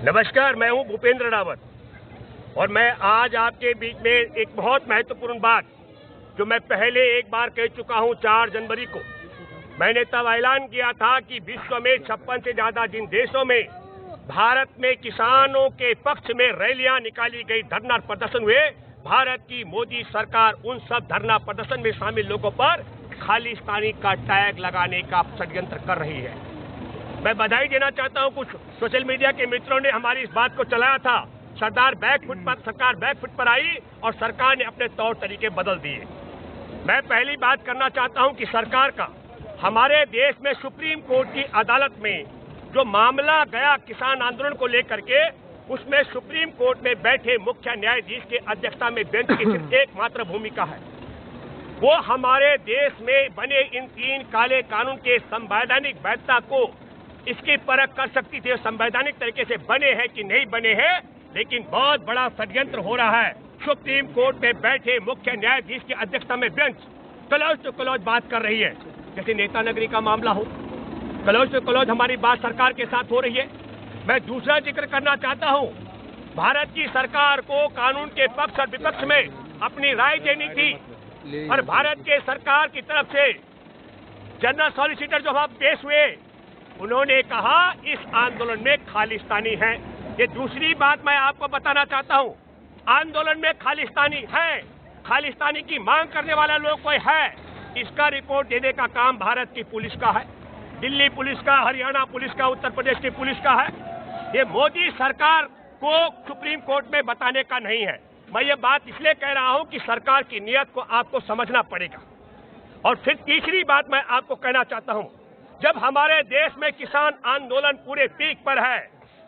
नमस्कार, मैं हूं भूपेंद्र रावत और मैं आज आपके बीच में एक बहुत महत्वपूर्ण बात जो मैं पहले एक बार कह चुका हूं 4 जनवरी को। मैंने तब ऐलान किया था कि विश्व में 56 से ज्यादा जिन देशों में भारत में किसानों के पक्ष में रैलियां निकाली गई, धरना प्रदर्शन हुए, भारत की मोदी सरकार उन सब धरना प्रदर्शन में शामिल लोगों पर खालिस्तानी का टैग लगाने का षड्यंत्र कर रही है। मैं बधाई देना चाहता हूं, कुछ सोशल मीडिया के मित्रों ने हमारी इस बात को चलाया था। सरकार बैकफुट पर आई और सरकार ने अपने तौर तरीके बदल दिए। मैं पहली बात करना चाहता हूं कि सरकार का हमारे देश में सुप्रीम कोर्ट की अदालत में जो मामला गया किसान आंदोलन को लेकर के, उसमें सुप्रीम कोर्ट में बैठे मुख्य न्यायाधीश की अध्यक्षता में बेंच की सिर्फ एकमात्र भूमिका है। वो हमारे देश में बने इन 3 काले कानून के संवैधानिक वैधता को इसकी परख कर सकती थी, संवैधानिक तरीके से बने हैं कि नहीं बने हैं। लेकिन बहुत बड़ा षड्यंत्र हो रहा है। सुप्रीम कोर्ट में बैठे मुख्य न्यायाधीश की अध्यक्षता में बेंच क्लोज टू क्लोज बात कर रही है, जैसे नेता नगरी का मामला हो। क्लोज टू क्लोज हमारी बात सरकार के साथ हो रही है। मैं दूसरा जिक्र करना चाहता हूं, भारत की सरकार को कानून के पक्ष और विपक्ष में अपनी राय देनी थी और भारत के सरकार की तरफ से जनरल सॉलिसिटर जो पेश हुए, उन्होंने कहा इस आंदोलन में खालिस्तानी है। ये दूसरी बात मैं आपको बताना चाहता हूं, आंदोलन में खालिस्तानी है, खालिस्तानी की मांग करने वाला लोग कोई है, इसका रिपोर्ट देने का काम भारत की पुलिस का है, दिल्ली पुलिस का, हरियाणा पुलिस का, उत्तर प्रदेश की पुलिस का है। ये मोदी सरकार को सुप्रीम कोर्ट में बताने का नहीं है। मैं ये बात इसलिए कह रहा हूं कि सरकार की नीयत को आपको समझना पड़ेगा। और फिर तीसरी बात मैं आपको कहना चाहता हूं, जब हमारे देश में किसान आंदोलन पूरे पीक पर है,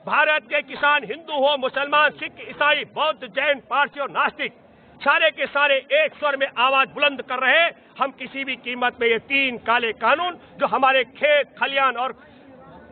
भारत के किसान हिंदू हो, मुसलमान, सिख, ईसाई, बौद्ध, जैन, पारसी और नास्तिक सारे के सारे एक स्वर में आवाज बुलंद कर रहे हैं, हम किसी भी कीमत में ये 3 काले कानून जो हमारे खेत खलियान और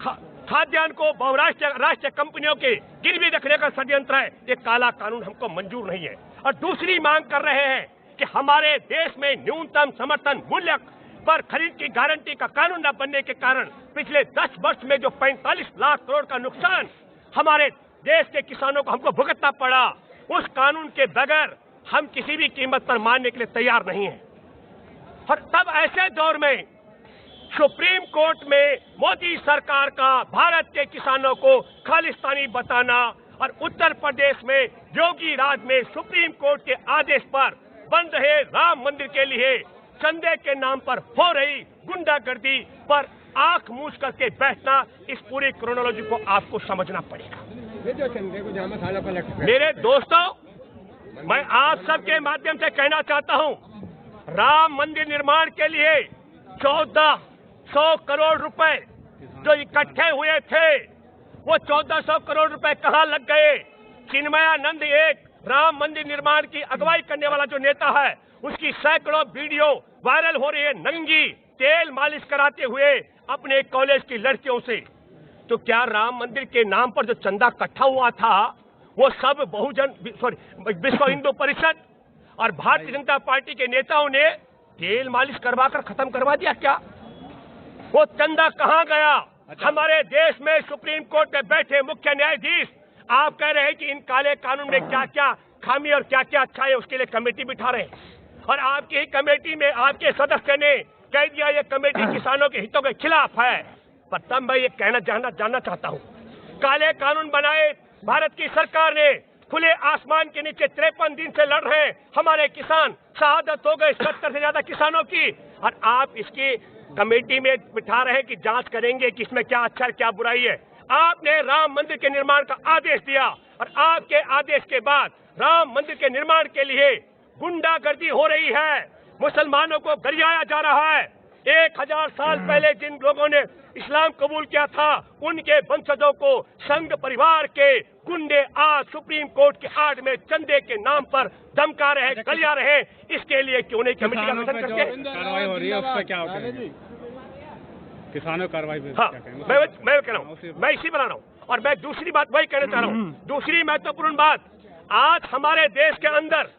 खाद्यान्न को बहुराष्ट्रीय कंपनियों के गिरवी रखने का षड्यंत्र है, ये काला कानून हमको मंजूर नहीं है। और दूसरी मांग कर रहे हैं कि हमारे देश में न्यूनतम समर्थन मूल्य पर खरीद की गारंटी का कानून न बनने के कारण पिछले 10 वर्ष में जो 45 लाख करोड़ का नुकसान हमारे देश के किसानों को हमको भुगतना पड़ा, उस कानून के बगैर हम किसी भी कीमत पर मानने के लिए तैयार नहीं हैं। और तब ऐसे दौर में सुप्रीम कोर्ट में मोदी सरकार का भारत के किसानों को खालिस्तानी बताना और उत्तर प्रदेश में योगी राज में सुप्रीम कोर्ट के आदेश पर बन रहे राम मंदिर के लिए चंदे के नाम पर हो रही गुंडागर्दी पर आंख मूंछ करके बैठना, इस पूरी क्रोनोलॉजी को आपको समझना पड़ेगा। मेरे दोस्तों, मैं आप सबके माध्यम से कहना चाहता हूं, राम मंदिर निर्माण के लिए 1400 करोड़ रुपए जो इकट्ठे हुए थे, वो 1400 करोड़ रुपए कहां लग गए? चिन्मयानंद, एक राम मंदिर निर्माण की अगुवाई करने वाला जो नेता है, उसकी सैकड़ों वीडियो वायरल हो रही है, नंगी तेल मालिश कराते हुए अपने कॉलेज की लड़कियों से। तो क्या राम मंदिर के नाम पर जो चंदा इकट्ठा हुआ था, वो सब विश्व हिंदू परिषद और भारतीय जनता पार्टी के नेताओं ने तेल मालिश करवाकर खत्म करवा दिया क्या? वो चंदा कहां गया? हमारे देश में सुप्रीम कोर्ट में बैठे मुख्य न्यायाधीश आप कह रहे हैं कि इन काले कानून में क्या क्या खामी और क्या क्या अच्छा है, उसके लिए कमेटी बिठा रहे हैं और आपकी ही कमेटी में आपके सदस्य ने कह दिया ये कमेटी किसानों के हितों के खिलाफ है। पर तब मैं ये जानना चाहता हूँ, काले कानून बनाए भारत की सरकार ने, खुले आसमान के नीचे 53 दिन से लड़ रहे हैं हमारे किसान, शहादत हो गए 70 से ज्यादा किसानों की, और आप इसकी कमेटी में बिठा रहे हैं कि जांच करेंगे कि इसमें क्या अच्छा क्या बुराई है। आपने राम मंदिर के निर्माण का आदेश दिया और आपके आदेश के बाद राम मंदिर के निर्माण के लिए गुंडागर्दी हो रही है, मुसलमानों को गरियाया जा रहा है। 1000 साल पहले जिन लोगों ने इस्लाम कबूल किया था, उनके वंशजों को संघ परिवार के गुंडे आज सुप्रीम कोर्ट के आड़ में चंदे के नाम पर धमका रहे, गरिया रहे। इसके लिए क्यों नहीं कमेटी का गठन करके कार्रवाई हो रही है, उस पर क्या होता है? किसानों कार्रवाई पे हाँ, मैं कह रहा हूँ, मैं इसी बना रहा हूँ। और मैं दूसरी बात वही कहना चाह रहा हूँ, दूसरी महत्वपूर्ण बात, आज हमारे देश के अंदर,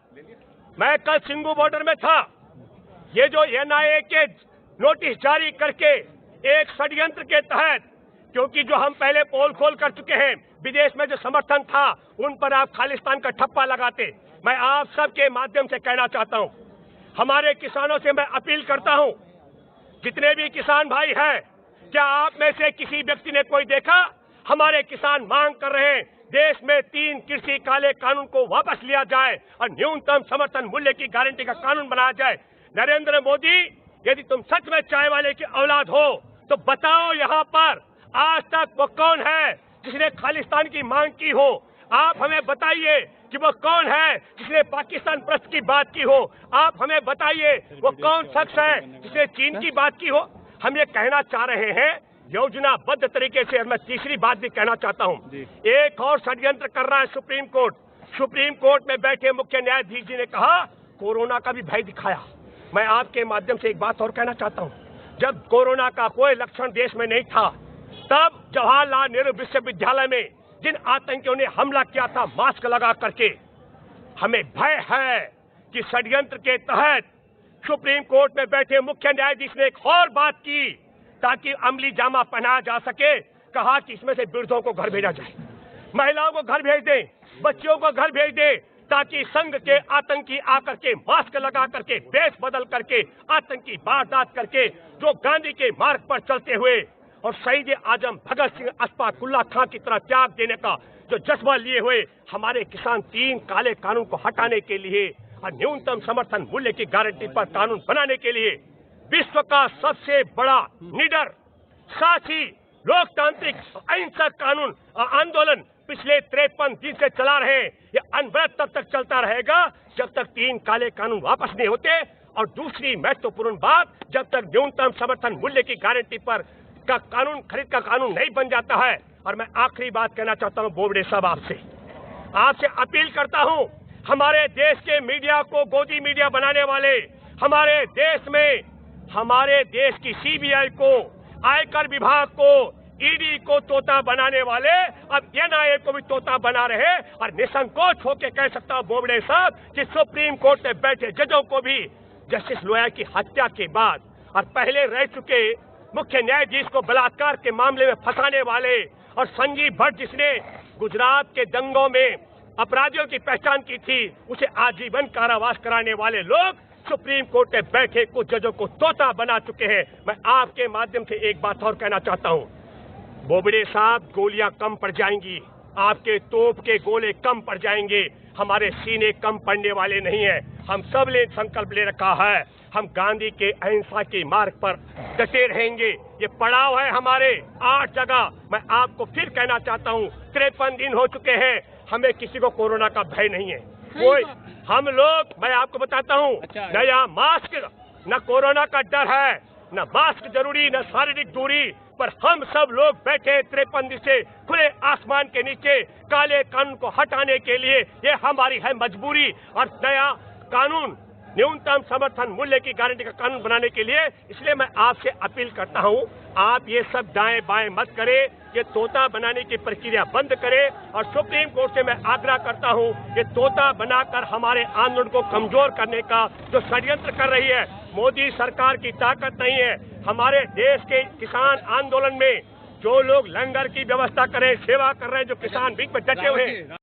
मैं कल सिंगू बॉर्डर में था, ये जो NIA के नोटिस जारी करके एक षड्यंत्र के तहत क्योंकि जो हम पहले पोल खोल कर चुके हैं, विदेश में जो समर्थन था उन पर आप खालिस्तान का ठप्पा लगाते। मैं आप सबके माध्यम से कहना चाहता हूं, हमारे किसानों से मैं अपील करता हूं, जितने भी किसान भाई हैं, क्या आप में से किसी व्यक्ति ने कोई देखा? हमारे किसान मांग कर रहे हैं देश में 3 कृषि काले कानून को वापस लिया जाए और न्यूनतम समर्थन मूल्य की गारंटी का कानून बनाया जाए। नरेंद्र मोदी, यदि तुम सच में चाय वाले की औलाद हो तो बताओ यहाँ पर आज तक वो कौन है जिसने खालिस्तान की मांग की हो? आप हमें बताइए कि वो कौन है जिसने पाकिस्तान प्रस्त की बात की हो? आप हमें बताइए वो कौन शख्स है जिसने चीन की बात की हो? हम ये कहना चाह रहे हैं योजनाबद्ध तरीके से। और मैं तीसरी बात भी कहना चाहता हूं, एक और षड्यंत्र कर रहा है सुप्रीम कोर्ट। सुप्रीम कोर्ट में बैठे मुख्य न्यायाधीश जी ने कहा कोरोना का भी भय दिखाया। मैं आपके माध्यम से एक बात और कहना चाहता हूं, जब कोरोना का कोई लक्षण देश में नहीं था, तब जवाहरलाल नेहरू विश्वविद्यालय में जिन आतंकियों ने हमला किया था मास्क लगा करके, हमें भय है कि षड्यंत्र के तहत सुप्रीम कोर्ट में बैठे मुख्य न्यायाधीश ने एक और बात की ताकि अमली जामा पहनाया जा सके। कहा कि इसमें से वृद्धों को घर भेजा जाए, महिलाओं को घर भेज दें, बच्चियों को घर भेज दें, ताकि संघ के आतंकी आकर के मास्क लगा करके, वेश बदल करके, आतंकी वारदात करके, जो गांधी के मार्ग पर चलते हुए और शहीद आजम भगत सिंह अशफाकुल्लाह खां की तरह त्याग देने का जो जज्बा लिए हुए हमारे किसान 3 काले कानून को हटाने के लिए और न्यूनतम समर्थन मूल्य की गारंटी पर कानून बनाने के लिए विश्व का सबसे बड़ा निडर, साथी, लोकतांत्रिक अहिंसक कानून आंदोलन पिछले 53 दिन से चला रहे हैं। ये अनवरत तब तक चलता रहेगा जब तक 3 काले कानून वापस नहीं होते। और दूसरी महत्वपूर्ण बात, जब तक न्यूनतम समर्थन मूल्य की गारंटी पर का कानून, खरीद का कानून नहीं बन जाता है। और मैं आखिरी बात कहना चाहता हूं बोबड़े साहब, आपसे अपील करता हूं, हमारे देश के मीडिया को गोदी मीडिया बनाने वाले, हमारे देश में हमारे देश की सीबीआई को, आयकर विभाग को, ईडी को तोता बनाने वाले अब एनआईए को भी तोता बना रहे। और निसंकोच होकर कह सकता हूं बोबड़े साहब कि सुप्रीम कोर्ट में बैठे जजों को भी जस्टिस लोया की हत्या के बाद और पहले रह चुके मुख्य न्यायाधीश को बलात्कार के मामले में फंसाने वाले और संजीव भट्ट जिसने गुजरात के दंगों में अपराधियों की पहचान की थी, उसे आजीवन कारावास कराने वाले लोग सुप्रीम कोर्ट में बैठे कुछ जजों को तोता बना चुके हैं। मैं आपके माध्यम से एक बात और कहना चाहता हूं, बोबड़े साहब, गोलियां कम पड़ जाएंगी, आपके तोप के गोले कम पड़ जाएंगे, हमारे सीने कम पड़ने वाले नहीं है। हम सब ने संकल्प ले रखा है, हम गांधी के अहिंसा के मार्ग पर डटे रहेंगे। ये पड़ाव है हमारे 8 जगह। मैं आपको फिर कहना चाहता हूँ, 53 दिन हो चुके हैं, हमें किसी को कोरोना का भय नहीं है। कोई हम लोग, मैं आपको बताता हूँ, न यहाँ मास्क, न कोरोना का डर है, न मास्क जरूरी, न शारीरिक दूरी, पर हम सब लोग बैठे 53 दिन से खुले आसमान के नीचे काले कानून को हटाने के लिए। ये हमारी है मजबूरी। और नया कानून, न्यूनतम समर्थन मूल्य की गारंटी का कानून बनाने के लिए, इसलिए मैं आपसे अपील करता हूं, आप ये सब दाएं बाएं मत करें, ये तोता बनाने की प्रक्रिया बंद करें। और सुप्रीम कोर्ट से मैं आग्रह करता हूं, ये तोता बनाकर हमारे आंदोलन को कमजोर करने का जो षड्यंत्र कर रही है, मोदी सरकार की ताकत नहीं है। हमारे देश के किसान आंदोलन में जो लोग लंगर की व्यवस्था करें, सेवा कर रहे हैं, जो किसान बीच में डटे हुए हैं,